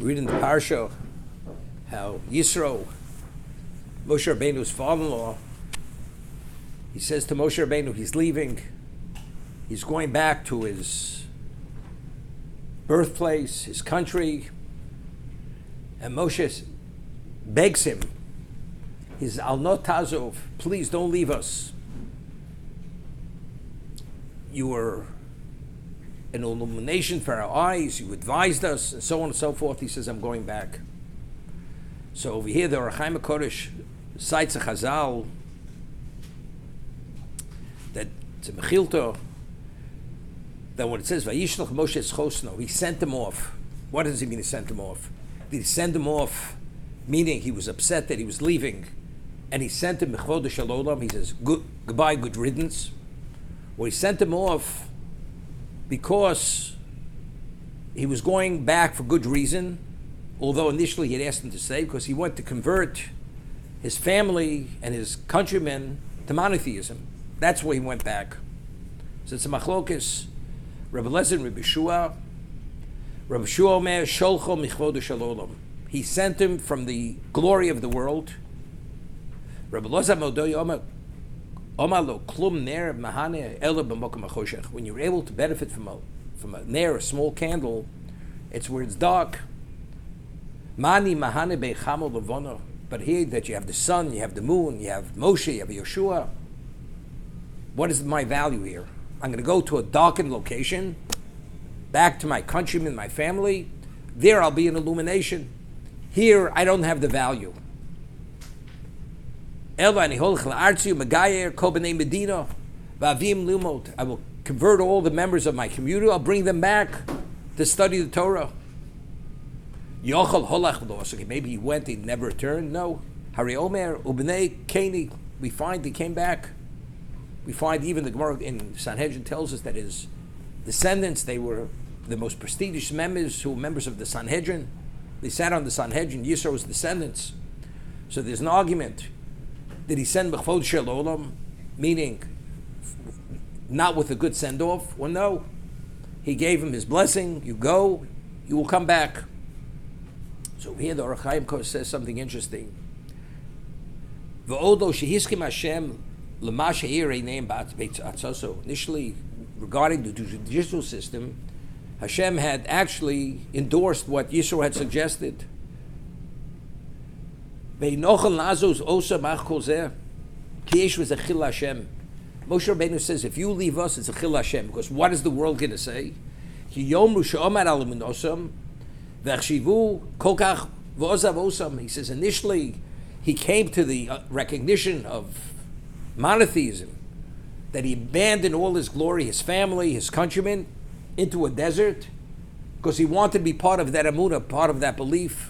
We read in the parsha how Yisro, Moshe Rabbeinu's father-in-law, he says to Moshe Rabbeinu, he's leaving, he's going back to his birthplace, his country, and Moshe begs him, he says, Al not tazov, please don't leave us. You were an illumination for our eyes, you advised us, and so on and so forth. He says, I'm going back. So over here, the Ohr HaChaim HaKodesh cites a Chazal that it's a Mechilta, that when it says, Vayishlach Moshe es Chosno, he sent him off. What does he mean he sent him off? Did he send him off, meaning he was upset that he was leaving, and he sent him Mechvod Shalom, he says, goodbye, good riddance? Or he sent him off because he was going back for good reason, although initially he had asked him to stay, because he wanted to convert his family and his countrymen to monotheism. That's why he went back. So it's a machlokes, Rabbi Lezer and Rabbi Shua. Rabbi Shua omer, Sholcho michvod shalom. He sent him from the glory of the world. Rabbi Lezer Modoy omer, when you're able to benefit from a ner, a small candle, it's where it's dark. But here that you have the sun, you have the moon, you have Moshe, you have Yeshua. What is my value here? I'm going to go to a darkened location, back to my countrymen, my family. There I'll be an illumination. Here I don't have the value. I will convert all the members of my community. I'll bring them back to study the Torah. Okay, maybe he went, he never returned. No. Hari Omer, Ubnei, Keni, we find he came back. We find even the Gemara in Sanhedrin tells us that his descendants, they were the most prestigious members who were members of the Sanhedrin. They sat on the Sanhedrin, Yisro's descendants. So there's an argument. Did he send B'chvod Shel Olam, meaning not with a good send-off? Well, no. He gave him his blessing. You go, you will come back. So here the Ohr HaChaim HaKodesh says something interesting. V'odo shehiskim Hashem l'ma she'irei neim b'atz atzoso. Initially, regarding the judicial system, Hashem had actually endorsed what Yisro had suggested. Moshe Rabbeinu says, if you leave us, it's a chil Hashem, because what is the world going to say? He says, initially, he came to the recognition of monotheism, that he abandoned all his glory, his family, his countrymen, into a desert, because he wanted to be part of that emunah, part of that belief.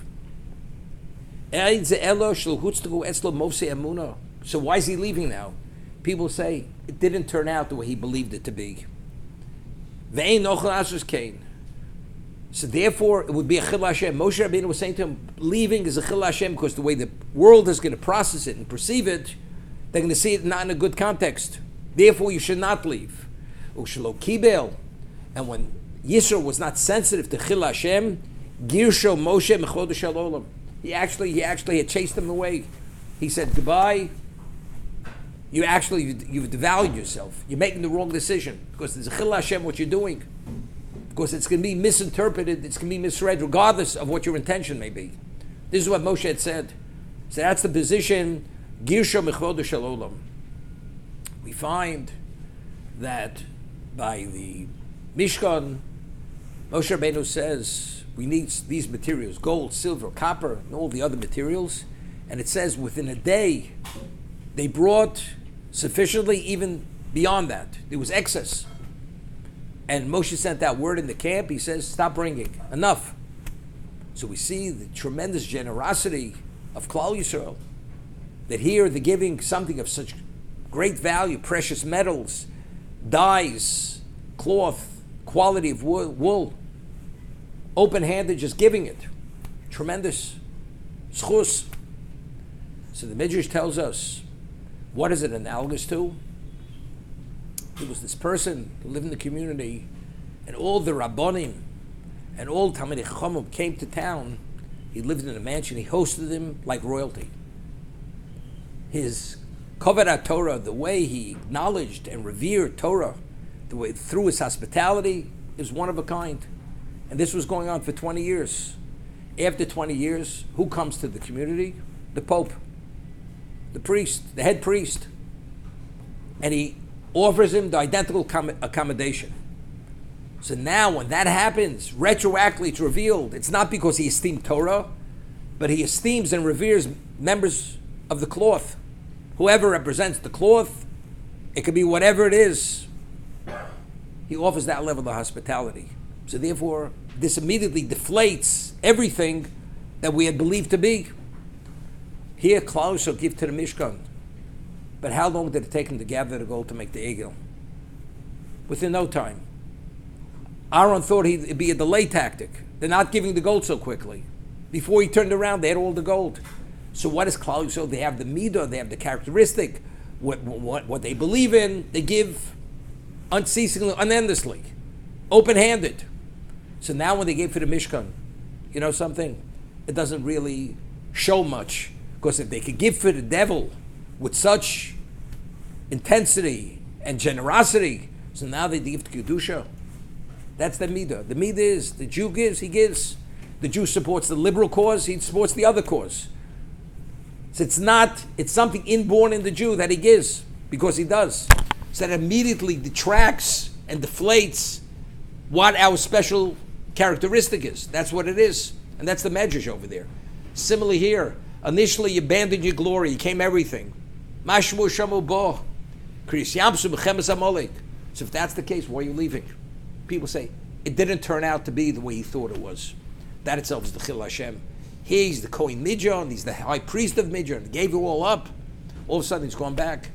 So why is he leaving now? People say it didn't turn out the way he believed it to be. So therefore, it would be a chil Hashem. Moshe Rabbeinu was saying to him, leaving is a chil Hashem, because the way the world is going to process it and perceive it, they're going to see it not in a good context. Therefore, you should not leave. And when Yisro was not sensitive to chil Hashem, Girsho Moshe mechvod shalom. He actually had chased them away. He said, goodbye. You've devalued yourself. You're making the wrong decision, because there's a chil Hashem what you're doing. Because it's going to be misinterpreted, it's going to be misread, regardless of what your intention may be. This is what Moshe had said. So that's the position, Girsho mechvod shalom. We find that by the Mishkan, Moshe Rabbeinu says, we need these materials, gold, silver, copper, and all the other materials. And it says within a day, they brought sufficiently, even beyond that. There was excess. And Moshe sent that word in the camp. He says, stop bringing. Enough. So we see the tremendous generosity of Klal Yisrael. That here they're giving something of such great value, precious metals, dyes, cloth, quality of wool. Open-handed, just giving it. Tremendous. Schus. So the Midrash tells us, what is it analogous to? There was this person who lived in the community, and all the Rabbonim And all Talmidei Chachamim came to town. He lived in a mansion. He hosted them like royalty. His Kavod Torah, the way he acknowledged and revered Torah, the way through his hospitality, is one of a kind. And this was going on for 20 years. After 20 years, who comes to the community? The Pope, the priest, the head priest. And he offers him the identical accommodation. So now when that happens, retroactively it's revealed, it's not because he esteemed Torah, but he esteems and reveres members of the cloth. Whoever represents the cloth, it could be whatever it is, he offers that level of hospitality. So therefore, this immediately deflates everything that we had believed to be. Here, Klal shall give to the Mishkan. But how long did it take him to gather the gold to make the Egel? Within no time. Aaron thought it'd be a delay tactic. They're not giving the gold so quickly. Before he turned around, they had all the gold. So what is Klal Yisrael? They have the midah, they have the characteristic, what they believe in, they give unceasingly, unendlessly, open-handed. So now when they gave for the Mishkan, you know something? It doesn't really show much. Because if they could give for the devil with such intensity and generosity, so now they give to Kedusha. That's the midah. The midah is, the Jew gives, he gives. The Jew supports the liberal cause, he supports the other cause. So it's something inborn in the Jew that he gives, because he does. So that immediately detracts and deflates what our special characteristic is. That's what it is. And that's the medrash over there. Similarly here, initially you abandoned your glory, you came everything. Mashmu shamu bo. Kriyas Yamsu b'chemes Amalek. So if that's the case, why are you leaving? People say, it didn't turn out to be the way he thought it was. That itself is the Chil Hashem. He's the Kohen Midjan, he's the high priest of Midjan, he gave it all up. All of a sudden he's gone back.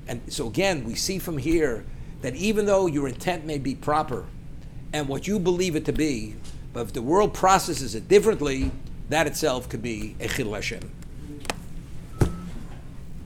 And so again, we see from here that even though your intent may be proper and what you believe it to be, but if the world processes it differently, that itself could be a Chil Hashem.